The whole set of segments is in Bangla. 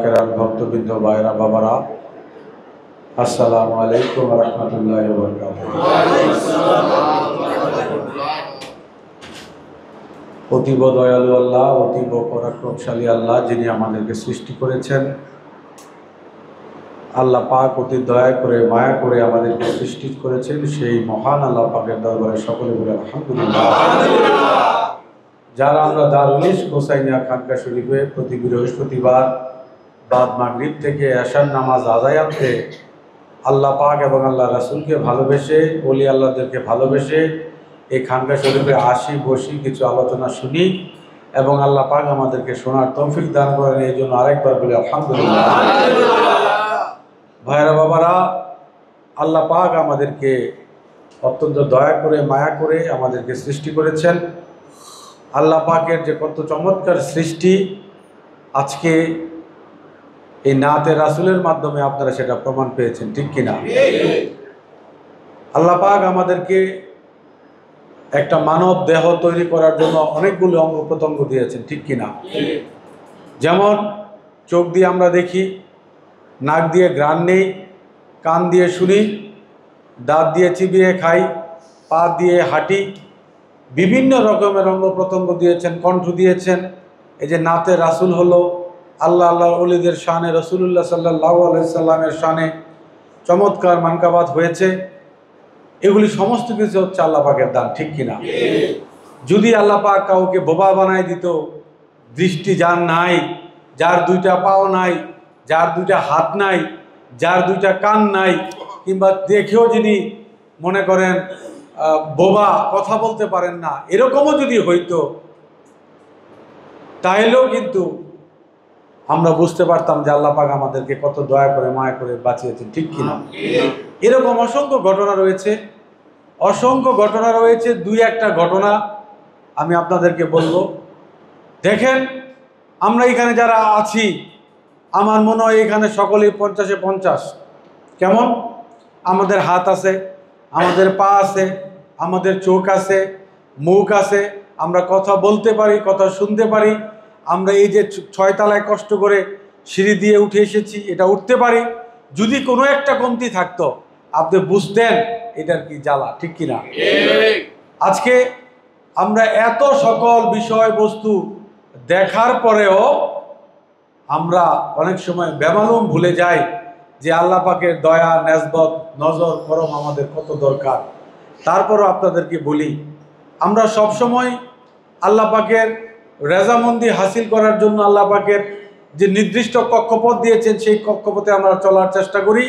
কেরাম ভক্তবৃন্দ ভাইরা বাবারা, আসসালামু আলাইকুম ওয়া রাহমাতুল্লাহি ওয়া বারাকাতুহু। অতীব দয়ালু আল্লাহ, অতীব পরাক্রমশালী আল্লাহ, যিনি আমাদেরকে সৃষ্টি করেছেন, আল্লাহ পাক অতি দয়া করে মায়া করে আমাদেরকে সৃষ্টি করেছেন, সেই মহান আল্লাহ পাকের দরবারে সকলে বলে আলহামদুলিল্লাহ। যারা আমরা দারুল ইশক হোসাইনিয়া খানকা শরীফে প্রতি বৃহস্পতিবার বাদ মাগরিব থেকে এশার নামাজ আদায় আনতে আল্লাহ পাক এবং আল্লাহ রাসূলকে ভালোবেসে, ওলি আল্লাহদেরকে ভালোবেসে এই খানকা শরীফে আসি, বসি, কিছু আলোচনা শুনি এবং আল্লাহ পাক আমাদেরকে শোনার তৌফিক দান করেন, এই জন্য আরেকবার বলি আলহামদুলিল্লাহ। ভাইরা বাবারা, আল্লাহ পাক আমাদেরকে অত্যন্ত দয়া করে মায়া করে আমাদেরকে সৃষ্টি করেছেন। আল্লাহ পাকের যে কত চমৎকার সৃষ্টি, আজকে এই নাতে রাসূলের মাধ্যমে আপনারা সেটা প্রমাণ পেয়েছেন, ঠিক কিনা? আল্লাহ পাক আমাদেরকে একটা মানব দেহ তৈরি করার জন্য অনেকগুলো অঙ্গ প্রত্যঙ্গ দিয়েছেন, ঠিক কিনা? যেমন চোখ দিয়ে আমরা দেখি, নাক দিয়ে ঘ্রাণ নেই, কান দিয়ে শুনি, দাঁত দিয়ে চিবিয়ে খাই, পা দিয়ে হাঁটি, বিভিন্ন রকমের অঙ্গ প্রত্যঙ্গ দিয়েছেন, কণ্ঠ দিয়েছেন। এই যে নাতে রাসূল হলো আল্লাহ আল্লাহর ওলিদের শানে, রাসূলুল্লাহ সাল্লাল্লাহু আলাইহি সাল্লামের শানে চমৎকার মানকাবাত হয়েছে। এগুলি সমস্ত কিছু হচ্ছে আল্লাহ পাকের দান, ঠিক কিনা? যদি আল্লাহ পাক কাউকে বোবা বানায় দিত, দৃষ্টি যার নাই, যার দুইটা পাও নাই, যার দুইটা হাত নাই, যার দুইটা কান নাই, কিংবা দেখেও যিনি মনে করেন বোবা, কথা বলতে পারেন না, এরকমও যদি হইতো, তাইলেও কিন্তু আমরা বুঝতে পারতাম যে আল্লাহ পাক আমাদেরকে কত দয়া করে মায়া করে বাঁচিয়েছেন, ঠিক কিনা? এরকম অসংখ্য ঘটনা রয়েছে, অসংখ্য ঘটনা রয়েছে। দুই একটা ঘটনা আমি আপনাদেরকে বলবো। দেখেন, আমরা এখানে যারা আছি, আমার মনে হয় এখানে সকলেই 50-এ 50। কেমন? আমাদের হাত আছে, আমাদের পা আছে, আমাদের চোখ আছে, মুখ আছে, আমরা কথা বলতে পারি, কথা শুনতে পারি। আমরা এই যে 6 তলায় কষ্ট করে সিঁড়ি দিয়ে উঠে এসেছি, এটা উঠতে পারি। যদি কোনো একটা কমতি থাকতো, আপনি বুঝতেন এটার কি জ্বালা, ঠিক কিনা? আজকে আমরা এত সকল বিষয়বস্তু দেখার পরেও আমরা অনেক সময় বেমালুম ভুলে যাই যে আল্লাহ পাকের দয়া, নেসবত, নজর, করম আমাদের কত দরকার। তারপরও আপনাদেরকে বলি, আমরা সবসময় আল্লাহ পাকের রেজামন্দি হাসিল করার জন্য আল্লাহ পাকের যে নির্দিষ্ট কক্ষপথ দিয়েছেন, সেই কক্ষপথে আমরা চলার চেষ্টা করি।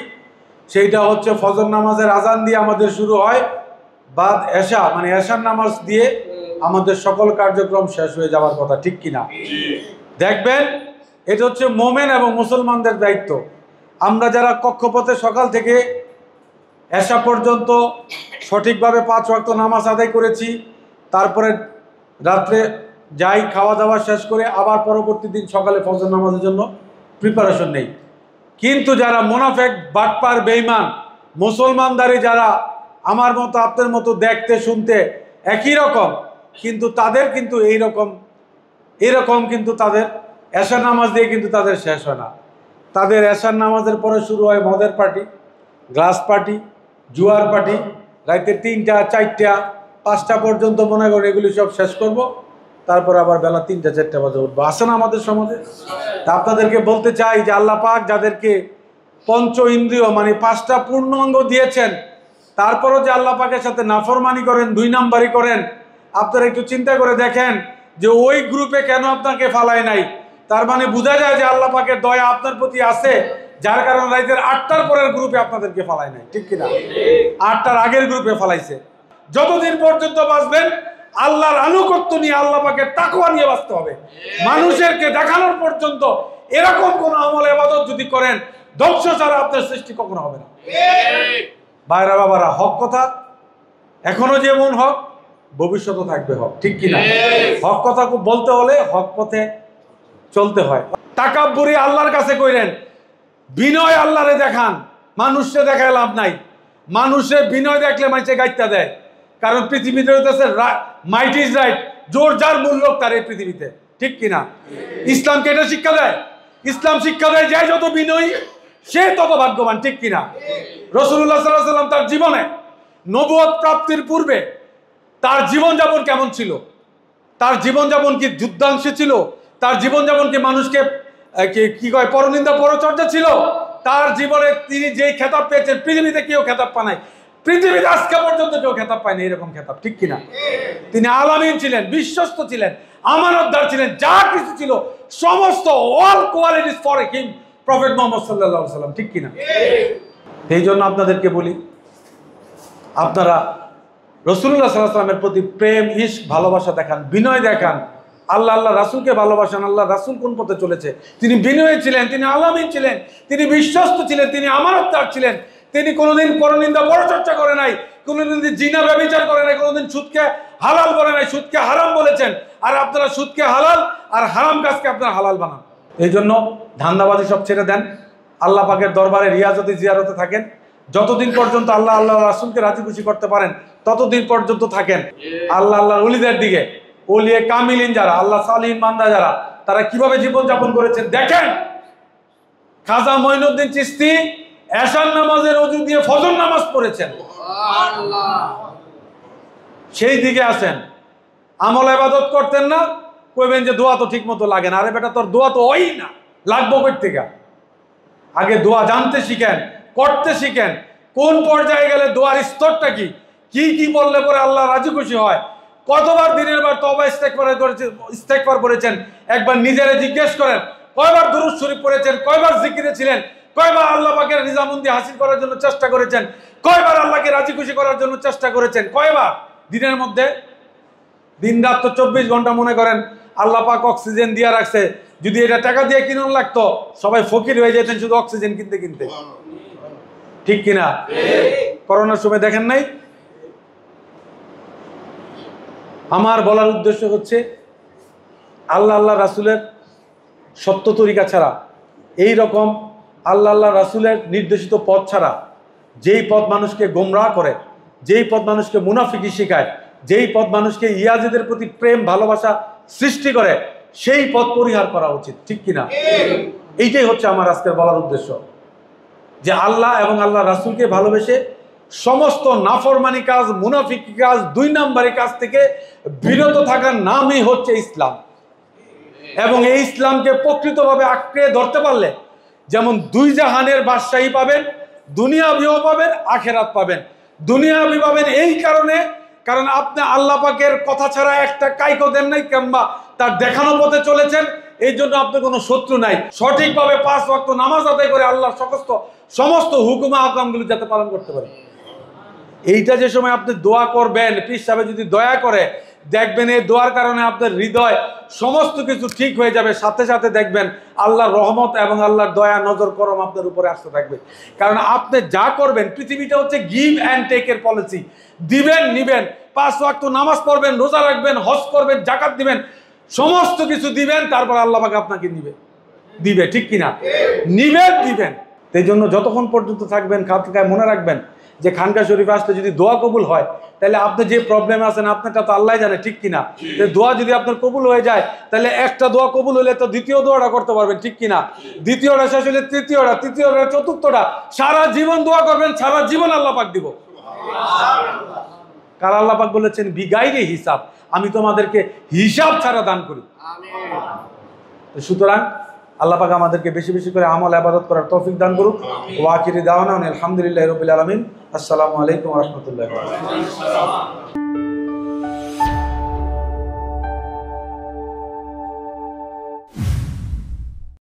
সেইটা হচ্ছে ফজর নামাজের আজান দিয়ে আমাদের শুরু হয়, বাদ এশা মানে এশার নামাজ দিয়ে আমাদের সকল কার্যক্রম শেষ হয়ে যাওয়ার কথা, ঠিক কিনা? দেখবেন, এটা হচ্ছে মোমেন এবং মুসলমানদের দায়িত্ব। আমরা যারা কক্ষপথে সকাল থেকে এশা পর্যন্ত সঠিকভাবে 5 ওয়াক্ত নামাজ আদায় করেছি, তারপরে রাত্রে যাই, খাওয়া দাওয়া শেষ করে আবার পরবর্তী দিন সকালে ফজর নামাজের জন্য প্রিপারেশন নেই। কিন্তু যারা মুনাফেক, বাটপার, বেঈমান, মুসলমানদারি যারা আমার মতো আপনার মতো দেখতে শুনতে একই রকম, কিন্তু তাদের কিন্তু এইরকম কিন্তু তাদের এশার নামাজ দিয়ে কিন্তু তাদের শেষ হয় না। তাদের এশার নামাজের পরে শুরু হয় মদের পার্টি, গ্লাস পার্টি, জুয়ার পার্টি, রাতে 3টা, 4টা, 5টা পর্যন্ত মনে করেন এগুলি সব শেষ করব, তারপর আবার বেলা 3টা, 4টা বাজে উঠবো। আসে না আমাদের সমাজে? তা আপনাদেরকে বলতে চাই যে আল্লাহ পাক যাদেরকে পঞ্চ ইন্দ্রিয় মানে 5টা পূর্ণ অঙ্গ দিয়েছেন, তারপরও যে আল্লাহ পাকের সাথে নাফরমানি করেন, 2 নাম্বারি করেন, আপনারা একটু চিন্তা করে দেখেন যে ওই গ্রুপে কেন আপনাকে ফালায় নাই। তার মানে বোঝা যায় যে আল্লাহ পাকের দয়া আপনার প্রতি আছে, যার কারণে রাতের 8টার পরের গ্রুপে আপনাদেরকে ফালায় নাই, ঠিক কিনা? 8টার আগের গ্রুপে ফালাইছে। যতদিন পর্যন্ত বাঁচবেন আল্লাহর আনুগত্য নিয়ে, আল্লাহ পাকের তাকওয়া নিয়ে বাঁচতে হবে। মানুষেরকে দেখানোর পর্যন্ত এরকম কোন আমল ইবাদত যদি করেন, ধ্বংস ছাড়া আপনার সৃষ্টি কখনো হবে না। ভাইরা বাবারা, হক কথা এখনো যেমন হক, ভবিষ্যতে থাকবে হক, ঠিক কিনা? হক কথা বলতে হলে হক পথে চলতে হয়। তাকাব্বুরি আল্লাহর কাছে কইরেন, বিনয় আল্লাহরে দেখান, মানুষে দেখায় লাভ নাই। মানুষে বিনয় দেখলে মানুষে গাইতা দেয়, কারণ পৃথিবীতে হইতেছে মাইট ইজ রাইট, জোর যার মূল্য তার এই পৃথিবীতে, ঠিক কিনা? ইসলামকে এটা শিক্ষা দেয়। ইসলাম শিক্ষা দেয় যে যত বিনয়ী সে তত ভাগ্যবান, ঠিক কিনা? রাসূলুল্লাহ সাল্লাল্লাহু আলাইহি ওয়াসাল্লাম তার জীবনে নবুয়ত প্রাপ্তির পূর্বে তার জীবনযাপন কেমন ছিল? তার জীবনযাপন কি যুদ্ধাংশে ছিল? তার জীবনযাপন কি মানুষকে কি কয় পরনিন্দা পরচর্চা ছিল? তার জীবনে তিনি যে খেতাব পেয়েছেন পৃথিবীতে কেউ খেতাব পায় নাই, পৃথিবীতে আজকে পর্যন্ত কেউ খেতাব পায়নি এরকম খেতাব, ঠিক কিনা? তিনি আলামিন ছিলেন, বিশ্বস্ত ছিলেন, আমানতদার ছিলেন, যা কিছু ছিল সমস্ত all qualities for him prophet Muhammad সাল্লাল্লাহু আলাইহি ওয়াসাল্লাম, ঠিক কিনা? এই জন্য আপনাদেরকে বলি, আপনারা রাসূলুল্লাহ সাল্লাল্লাহু আলাইহি ওয়াসাল্লামের প্রতি প্রেম, ইশক, ভালোবাসা দেখান, বিনয় দেখান। আল্লাহ রাসূলকে ভালোবাসেন। আল্লাহ রাসূল কোন পথে চলেছে? তিনি বিনয়ী ছিলেন, তিনি আলামিন ছিলেন, তিনি বিশ্বস্ত ছিলেন, তিনি আমানতদার ছিলেন। তিনি কোনোদিন পরনিন্দা পরচর্চা করে নাই, কোনোদিন জিনা ব্যভিচার করে নাই, কোনোদিন সুদকে হালাল বলে নাই, সুদকে হারাম বলেছেন। আর আপনারা সুদকে হালাল আর হারাম কাজকে আপনারা হালাল বানান। এই জন্য ধান্দাবাজি সব ছেড়ে দেন, আল্লাহ পাকের দরবারে রিয়াজতে জিয়ারতে থাকেন। যতদিন পর্যন্ত আল্লাহ রাসূলকে রাজি খুশি করতে পারেন ততদিন পর্যন্ত থাকেন। আল্লাহর ওলিদের দিকে, ওলিয়ে কামিলিন যারা, আল্লাহ সালিহিন বান্দা যারা, তারা কিভাবে জীবন যাপন করেছেন দেখেন। খাজা মঈনুদ্দিন চিশতি এশার নামাজের ওযু দিয়ে ফজর নামাজ পড়েছেন। সেই দিকে আসেন, আমল ইবাদত করতেন না, কইবেন যে দোয়া তো ঠিক মতো লাগে না। আরে বেটা, তোর দোয়া তো ওই না, লাগবো কই থেকে? আগে দোয়া জানতে শিখেন, করতে শিখেন, কোন পর্যায়ে গেলে দোয়ার স্তরটা কি, কি কি বললে পরে আল্লাহ রাজি খুশি হয়। কতবার দিনের বার তওবা ইস্তেগফার করেছেন, একবার নিজেরে জিজ্ঞেস করেন। কয়বার দুরূদ শরীফ পড়েছেন, কয়বার জিকিরে ছিলেন, কয়বার আল্লাহ পাকের রিজামন্দি হাসিল করার জন্য চেষ্টা করেছেন, কয়বার আল্লাহকে রাজি খুশি করার জন্য চেষ্টা করেছেন, কয়বার দিনের মধ্যে? দিন রাত তো 24 ঘন্টা মনে করেন আল্লাহ পাক অক্সিজেন দিয়ে রাখছে। যদি এটা টাকা দিয়ে কিনুন লাগতো, সবাই ফকির হয়ে যেতেন শুধু অক্সিজেন কিনতে কিনতে, ঠিক কিনা? করোনার সময় দেখেন নাই? আমার বলার উদ্দেশ্য হচ্ছে, আল্লাহ রাসূলের সত্য তরিকা ছাড়া, এই রকম আল্লাহ রাসূলের নির্দেশিত পথ ছাড়া, যেই পথ মানুষকে গোমরাহ করে, যেই পথ মানুষকে মুনাফিকি শেখায়, যেই পথ মানুষকে ইয়াজিদের প্রতি প্রেম ভালোবাসা সৃষ্টি করে, সেই পথ পরিহার করা উচিত, ঠিক কিনা? এইটাই হচ্ছে আমার আজকের বলার উদ্দেশ্য, যে আল্লাহ এবং আল্লাহ রাসূলকে ভালোবেসে সমস্ত নাফরমানি কাজ, মুনাফিকি কাজ, 2 নম্বরি কাজ থেকে বিরত থাকার নামই হচ্ছে ইসলাম। এবং এই ইসলামকে প্রকৃতভাবে আঁকড়ে ধরতে পারলে যেমন 2 জাহানের বাদশাহী পাবেন, দুনিয়াবিও পাবেন, আখেরাত পাবেন। দুনিয়াবি পাবেন এই কারণে, কারণ আপনি আল্লাহ পাকের কথা ছাড়া একটা কাইকো দেন নাই, কিংবা তার দেখানো পথে চলেছেন, এই জন্য আপনার কোনো শত্রু নাই। সঠিকভাবে 5 ওয়াক্ত নামাজ আদায় করে আল্লাহর সমস্ত হুকুম আহকামগুলো যাতে পালন করতে পারে। এইটা যে সময় আপনি দোয়া করবেন, পীর সাহেব যদি দয়া করে, দেখবেন এই দোয়ার কারণে আপনার হৃদয় সমস্ত কিছু ঠিক হয়ে যাবে। সাথে সাথে দেখবেন আল্লাহর রহমত এবং আল্লাহর দয়া, নজর করম আপনার উপরে আসতে থাকবে। কারণ আপনি যা করবেন, পৃথিবীটা হচ্ছে গিভ অ্যান্ড টেকের পলিসি। দিবেন, নিবেন, 5 ওয়াক্ত নামাজ পড়বেন, রোজা রাখবেন, হজ করবেন, জাকাত দিবেন, সমস্ত কিছু দিবেন, তারপর আল্লাহ পাক আপনাকে দিবে, ঠিক কিনা? নিবেন, দিবেন। এই জন্য যতক্ষণ পর্যন্ত থাকবেন খানকায়, মনে রাখবেন যে খানকা শরীফে আসলে যদি দোয়া কবুল হয়, তাহলে আপনি যে প্রবলেমে আছেন আপনারটা তো আল্লাহ জানে, ঠিক কিনা? দোয়া যদি আপনার কবুল হয়ে যায়, তাহলে একটা দোয়া কবুল হলে তো দ্বিতীয় দোয়াটা করতে পারবেন, ঠিক কিনা? দ্বিতীয়টা শেষ হলে তৃতীয়টা, তৃতীয়টা চতুর্থটা, সারা জীবন দোয়া করবেন, সারা জীবন আল্লাহ পাক দিব। কারণ আল্লাহ পাক বলেছেন বিগাইরে হিসাব, আমি তোমাদেরকে হিসাব ছাড়া দান করি। সুতরাং আল্লাহ পাক আমাদেরকে বেশি বেশি করে আমল ইবাদত করার তৌফিক দান করুক। ওয়া আখিরি দাওয়ানা আলহামদুলিল্লাহি রাব্বিল আলামিন। আসসালামু আলাইকুম ওয়া রাহমাতুল্লাহি ওয়া বারাকাতুহু।